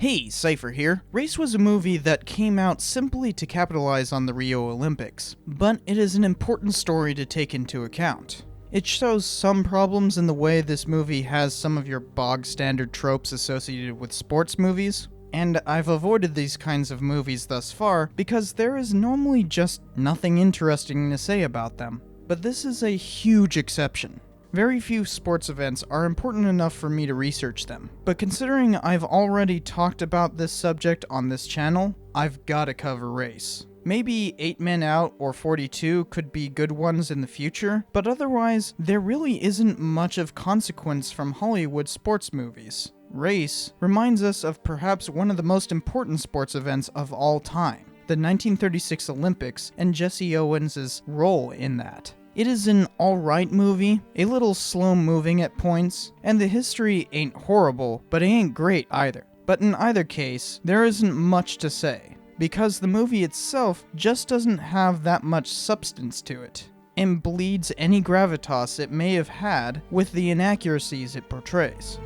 Hey, Cypher here. Race was a movie that came out simply to capitalize on the Rio Olympics, but it is an important story to take into account. It shows some problems in the way this movie has some of your bog-standard tropes associated with sports movies, and I've avoided these kinds of movies thus far because there is normally just nothing interesting to say about them. But this is a huge exception. Very few sports events are important enough for me to research them, but considering I've already talked about this subject on this channel, I've gotta cover race. Maybe 8 Men Out or 42 could be good ones in the future, but otherwise, there really isn't much of consequence from Hollywood sports movies. Race reminds us of perhaps one of the most important sports events of all time, the 1936 Olympics and Jesse Owens' role in that. It is an alright movie, a little slow-moving at points, and the history ain't horrible, but it ain't great either. But in either case, there isn't much to say, because the movie itself just doesn't have that much substance to it, and bleeds any gravitas it may have had with the inaccuracies it portrays.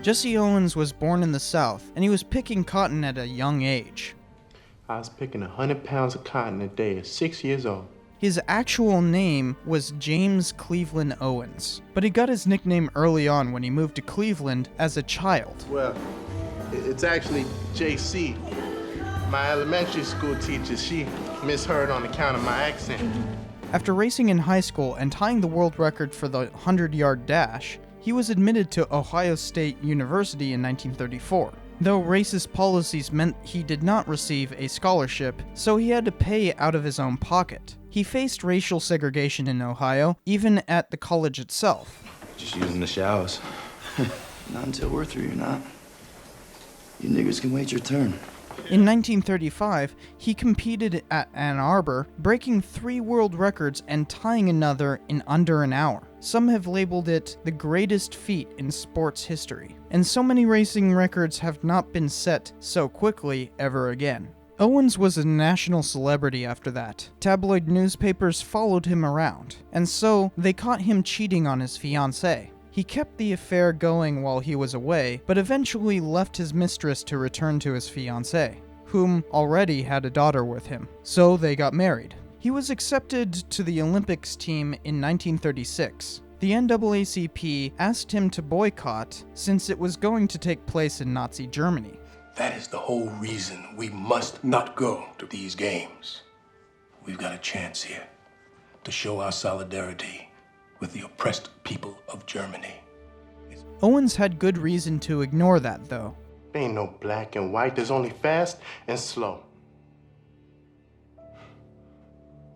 Jesse Owens was born in the South, and he was picking cotton at a young age. I was picking 100 pounds of cotton a day at 6 years old. His actual name was James Cleveland Owens, but he got his nickname early on when he moved to Cleveland as a child. Well, it's actually JC. My elementary school teacher, she misheard on account of my accent. After racing in high school and tying the world record for the 100-yard dash, he was admitted to Ohio State University in 1934. Though racist policies meant he did not receive a scholarship, so he had to pay out of his own pocket. He faced racial segregation in Ohio, even at the college itself. Just using the showers. Not until we're through, you're not. You niggers can wait your turn. In 1935, he competed at Ann Arbor, breaking 3 world records and tying another in under an hour. Some have labeled it the greatest feat in sports history, and so many racing records have not been set so quickly ever again. Owens was a national celebrity after that. Tabloid newspapers followed him around, and so they caught him cheating on his fiancée. He kept the affair going while he was away, but eventually left his mistress to return to his fiancée, whom already had a daughter with him, so they got married. He was accepted to the Olympics team in 1936. The NAACP asked him to boycott since it was going to take place in Nazi Germany. That is the whole reason we must not go to these games. We've got a chance here to show our solidarity with the oppressed people of Germany. Owens had good reason to ignore that, though. There ain't no black and white, there's only fast and slow.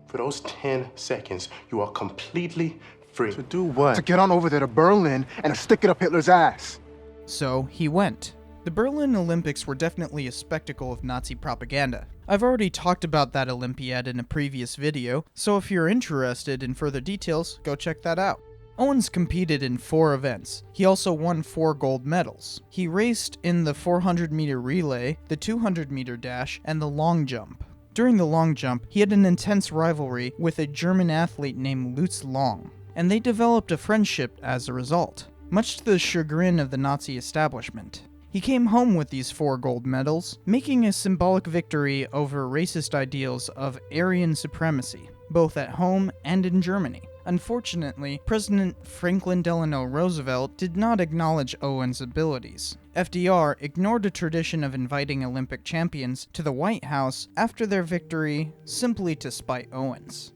For those 10 seconds, you are completely free. To do what? To get on over there to Berlin and to stick it up Hitler's ass. So he went. The Berlin Olympics were definitely a spectacle of Nazi propaganda. I've already talked about that Olympiad in a previous video, so if you're interested in further details, go check that out. Owens competed in 4 events. He also won 4 gold medals. He raced in the 400-meter relay, the 200-meter dash, and the long jump. During the long jump, he had an intense rivalry with a German athlete named Lutz Long, and they developed a friendship as a result, much to the chagrin of the Nazi establishment. He came home with these 4 gold medals, making a symbolic victory over racist ideals of Aryan supremacy, both at home and in Germany. Unfortunately, President Franklin Delano Roosevelt did not acknowledge Owens' abilities. FDR ignored a tradition of inviting Olympic champions to the White House after their victory simply to spite Owens.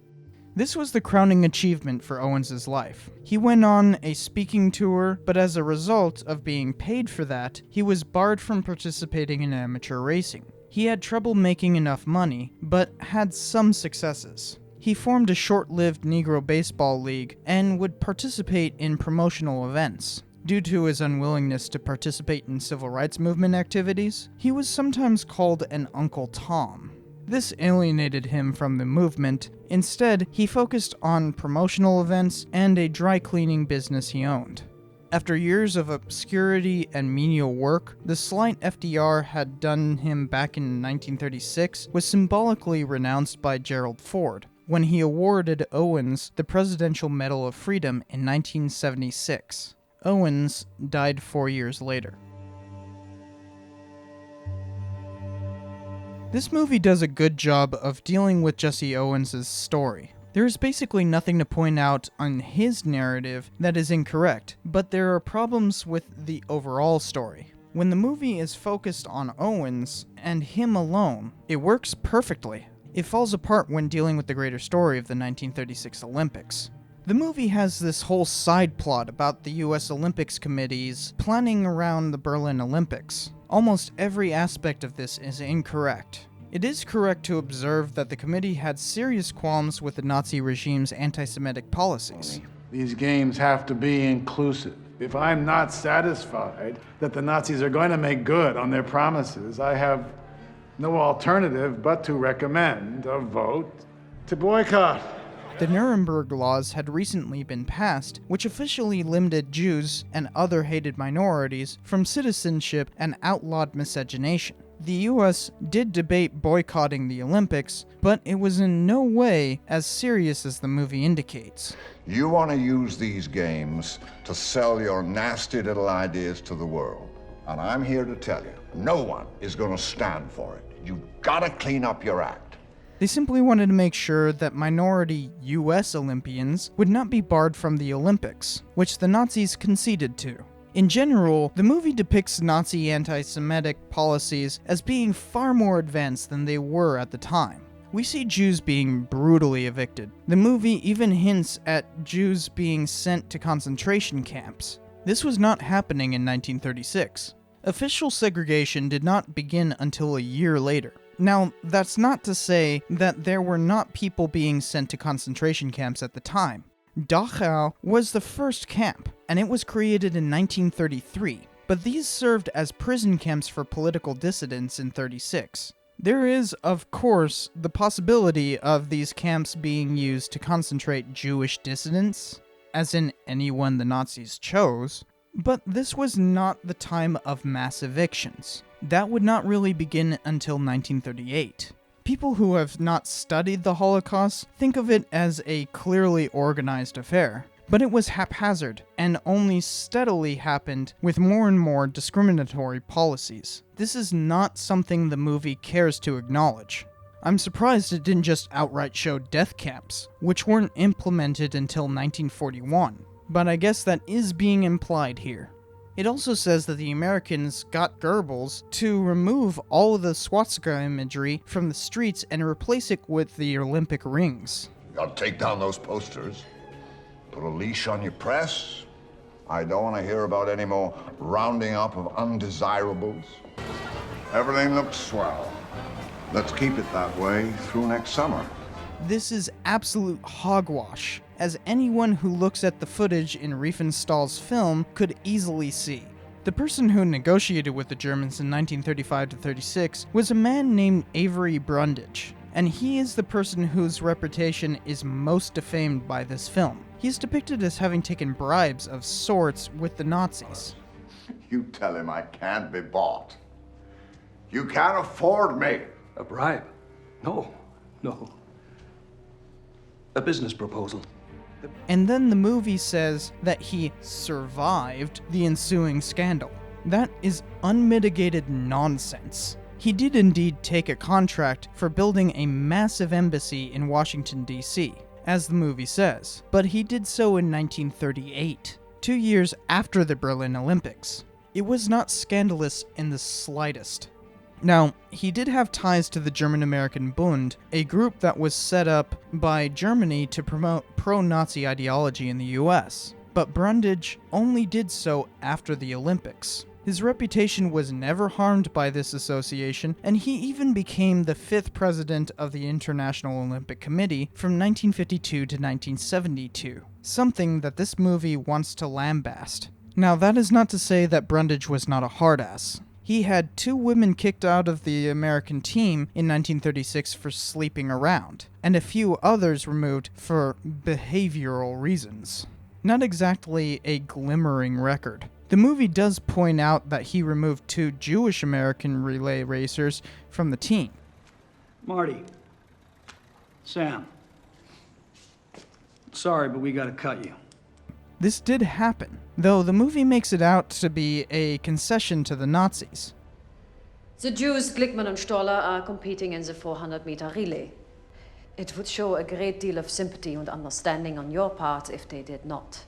This was the crowning achievement for Owens' life. He went on a speaking tour, but as a result of being paid for that, he was barred from participating in amateur racing. He had trouble making enough money, but had some successes. He formed a short-lived Negro baseball league and would participate in promotional events. Due to his unwillingness to participate in civil rights movement activities, he was sometimes called an Uncle Tom. This alienated him from the movement. Instead, he focused on promotional events and a dry cleaning business he owned. After years of obscurity and menial work, the slight FDR had done him back in 1936 was symbolically renounced by Gerald Ford, when he awarded Owens the Presidential Medal of Freedom in 1976. Owens died 4 years later. This movie does a good job of dealing with Jesse Owens' story. There is basically nothing to point out on his narrative that is incorrect, but there are problems with the overall story. When the movie is focused on Owens and him alone, it works perfectly. It falls apart when dealing with the greater story of the 1936 Olympics. The movie has this whole side plot about the US Olympics committees planning around the Berlin Olympics. Almost every aspect of this is incorrect. It is correct to observe that the committee had serious qualms with the Nazi regime's anti-Semitic policies. These games have to be inclusive. If I'm not satisfied that the Nazis are going to make good on their promises, I have no alternative but to recommend a vote to boycott. The Nuremberg laws had recently been passed, which officially limited Jews and other hated minorities from citizenship and outlawed miscegenation. The US did debate boycotting the Olympics, but it was in no way as serious as the movie indicates. You want to use these games to sell your nasty little ideas to the world. And I'm here to tell you, no one is going to stand for it. You've got to clean up your act. They simply wanted to make sure that minority US Olympians would not be barred from the Olympics, which the Nazis conceded to. In general, the movie depicts Nazi anti-Semitic policies as being far more advanced than they were at the time. We see Jews being brutally evicted. The movie even hints at Jews being sent to concentration camps. This was not happening in 1936. Official segregation did not begin until a year later. Now, that's not to say that there were not people being sent to concentration camps at the time. Dachau was the first camp, and it was created in 1933, but these served as prison camps for political dissidents in 36. There is, of course, the possibility of these camps being used to concentrate Jewish dissidents, as in anyone the Nazis chose, but this was not the time of mass evictions. That would not really begin until 1938. People who have not studied the Holocaust think of it as a clearly organized affair, but it was haphazard and only steadily happened with more and more discriminatory policies. This is not something the movie cares to acknowledge. I'm surprised it didn't just outright show death camps, which weren't implemented until 1941, but I guess that is being implied here. It also says that the Americans got Goebbels to remove all of the swastika imagery from the streets and replace it with the Olympic rings. You got to take down those posters. Put a leash on your press. I don't want to hear about any more rounding up of undesirables. Everything looks swell. Let's keep it that way through next summer. This is absolute hogwash, as anyone who looks at the footage in Riefenstahl's film could easily see. The person who negotiated with the Germans in 1935-36 was a man named Avery Brundage, and he is the person whose reputation is most defamed by this film. He is depicted as having taken bribes of sorts with the Nazis. You tell him I can't be bought. You can't afford me. A bribe? No. A business proposal. And then the movie says that he survived the ensuing scandal. That is unmitigated nonsense. He did indeed take a contract for building a massive embassy in Washington, D.C., as the movie says, but he did so in 1938, 2 years after the Berlin Olympics. It was not scandalous in the slightest. Now, he did have ties to the German-American Bund, a group that was set up by Germany to promote pro-Nazi ideology in the US, but Brundage only did so after the Olympics. His reputation was never harmed by this association, and he even became the 5th president of the International Olympic Committee from 1952 to 1972, something that this movie wants to lambast. Now, that is not to say that Brundage was not a hard-ass. He had 2 women kicked out of the American team in 1936 for sleeping around, and a few others removed for behavioral reasons. Not exactly a glimmering record. The movie does point out that he removed 2 Jewish American relay racers from the team. Marty. Sam. Sorry, but we gotta cut you. This did happen, though the movie makes it out to be a concession to the Nazis. The Jews, Glickman and Stoller, are competing in the 400-meter relay. It would show a great deal of sympathy and understanding on your part if they did not.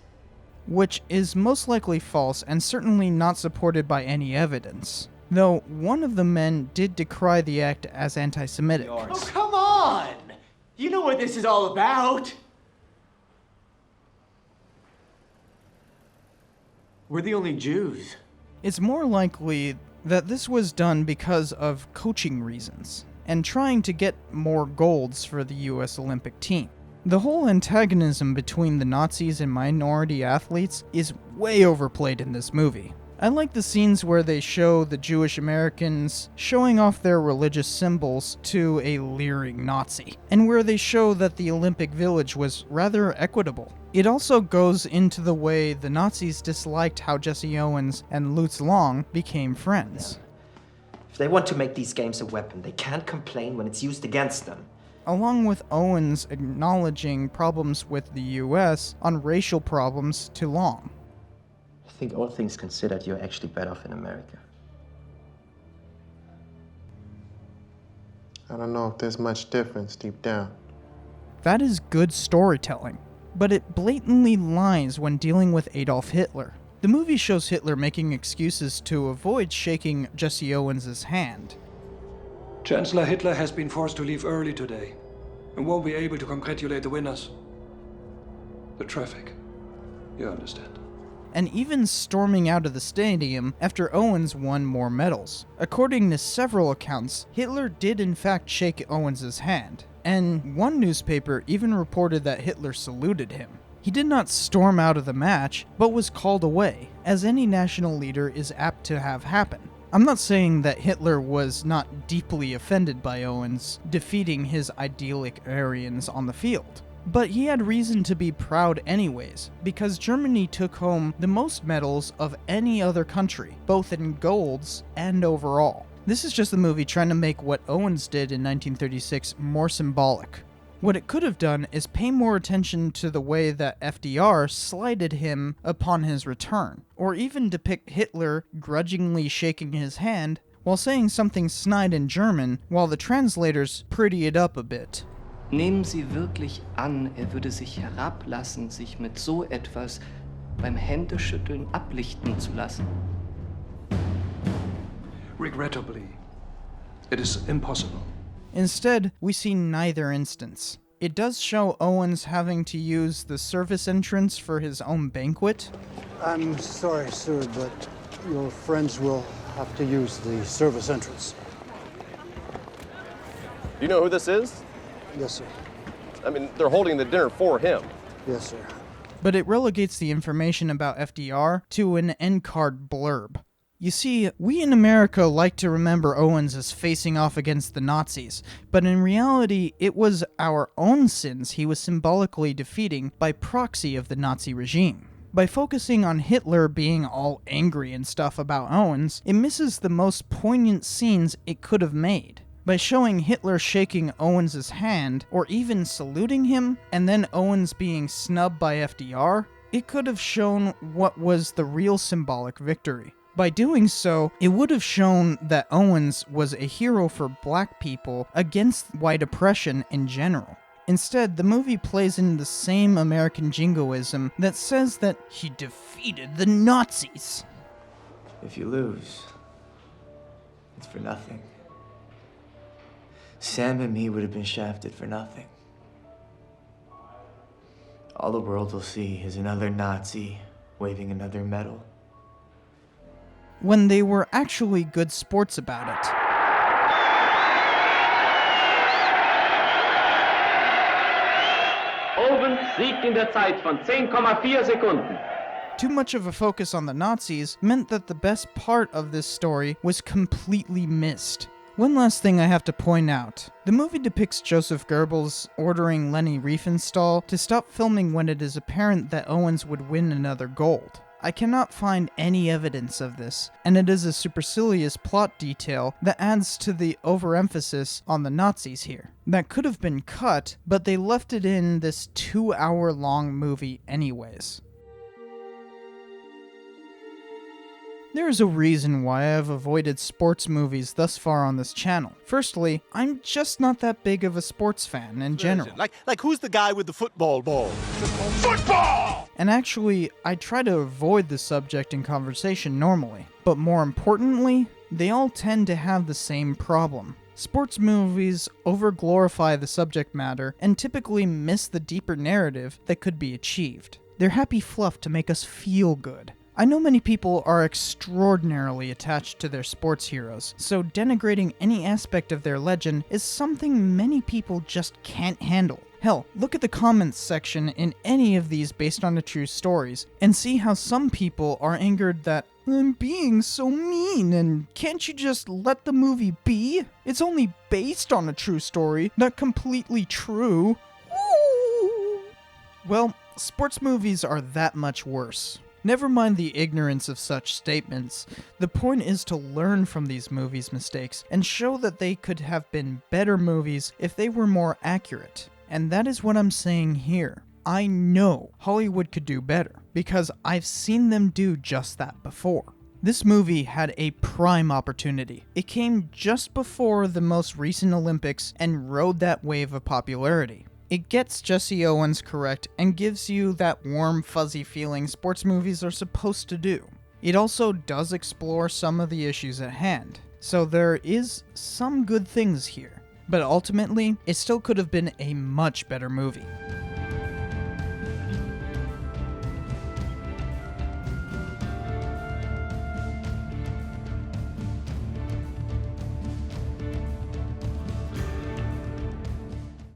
Which is most likely false and certainly not supported by any evidence. Though one of the men did decry the act as anti-Semitic. Oh, come on! You know what this is all about! We're the only Jews. It's more likely that this was done because of coaching reasons, and trying to get more golds for the US Olympic team. The whole antagonism between the Nazis and minority athletes is way overplayed in this movie. I like the scenes where they show the Jewish Americans showing off their religious symbols to a leering Nazi, and where they show that the Olympic Village was rather equitable. It also goes into the way the Nazis disliked how Jesse Owens and Lutz Long became friends. If they want to make these games a weapon, they can't complain when it's used against them. Along with Owens acknowledging problems with the US on racial problems to Long. I think all things considered, you're actually better off in America. I don't know if there's much difference deep down. That is good storytelling, but it blatantly lies when dealing with Adolf Hitler. The movie shows Hitler making excuses to avoid shaking Jesse Owens' hand. Chancellor Hitler has been forced to leave early today and won't be able to congratulate the winners. The traffic, you understand. And even storming out of the stadium after Owens won more medals. According to several accounts, Hitler did in fact shake Owens' hand, and one newspaper even reported that Hitler saluted him. He did not storm out of the match, but was called away, as any national leader is apt to have happen. I'm not saying that Hitler was not deeply offended by Owens defeating his idyllic Aryans on the field. But he had reason to be proud anyways, because Germany took home the most medals of any other country, both in golds and overall. This is just the movie trying to make what Owens did in 1936 more symbolic. What it could have done is pay more attention to the way that FDR slighted him upon his return, or even depict Hitler grudgingly shaking his hand while saying something snide in German while the translators pretty it up a bit. Nehmen Sie wirklich an, würde sich herablassen, sich mit so etwas beim Händeschütteln ablichten zu lassen? Regrettably, it is impossible. Instead, we see neither instance. It does show Owens having to use the service entrance for his own banquet. I'm sorry, sir, but your friends will have to use the service entrance. Do you know who this is? Yes, sir. I mean, they're holding the dinner for him. Yes, sir. But it relegates the information about FDR to an end card blurb. You see, we in America like to remember Owens as facing off against the Nazis, but in reality, it was our own sins he was symbolically defeating by proxy of the Nazi regime. By focusing on Hitler being all angry and stuff about Owens, it misses the most poignant scenes it could have made. By showing Hitler shaking Owens' hand, or even saluting him, and then Owens being snubbed by FDR, it could have shown what was the real symbolic victory. By doing so, it would have shown that Owens was a hero for black people against white oppression in general. Instead, the movie plays into the same American jingoism that says that he defeated the Nazis. If you lose, it's for nothing. Sam and me would have been shafted for nothing. All the world will see is another Nazi waving another medal. When they were actually good sports about it. Owens siegt in der Zeit von 10,4 Sekunden. Too much of a focus on the Nazis meant that the best part of this story was completely missed. One last thing I have to point out. The movie depicts Joseph Goebbels ordering Leni Riefenstahl to stop filming when it is apparent that Owens would win another gold. I cannot find any evidence of this, and it is a supercilious plot detail that adds to the overemphasis on the Nazis here. That could have been cut, but they left it in this 2-hour-long movie anyways. There is a reason why I have avoided sports movies thus far on this channel. Firstly, I'm just not that big of a sports fan in general. Like who's the guy with the football ball? Football! And actually, I try to avoid the subject in conversation normally. But more importantly, they all tend to have the same problem. Sports movies over-glorify the subject matter and typically miss the deeper narrative that could be achieved. They're happy fluff to make us feel good. I know many people are extraordinarily attached to their sports heroes, so denigrating any aspect of their legend is something many people just can't handle. Hell, look at the comments section in any of these based on the true stories, and see how some people are angered that I'm being so mean, and can't you just let the movie be? It's only based on a true story, not completely true. Woo! Well, sports movies are that much worse. Never mind the ignorance of such statements, the point is to learn from these movies' mistakes and show that they could have been better movies if they were more accurate. And that is what I'm saying here. I know Hollywood could do better, because I've seen them do just that before. This movie had a prime opportunity. It came just before the most recent Olympics and rode that wave of popularity. It gets Jesse Owens correct and gives you that warm, fuzzy feeling sports movies are supposed to do. It also does explore some of the issues at hand, so there is some good things here. But ultimately, it still could have been a much better movie.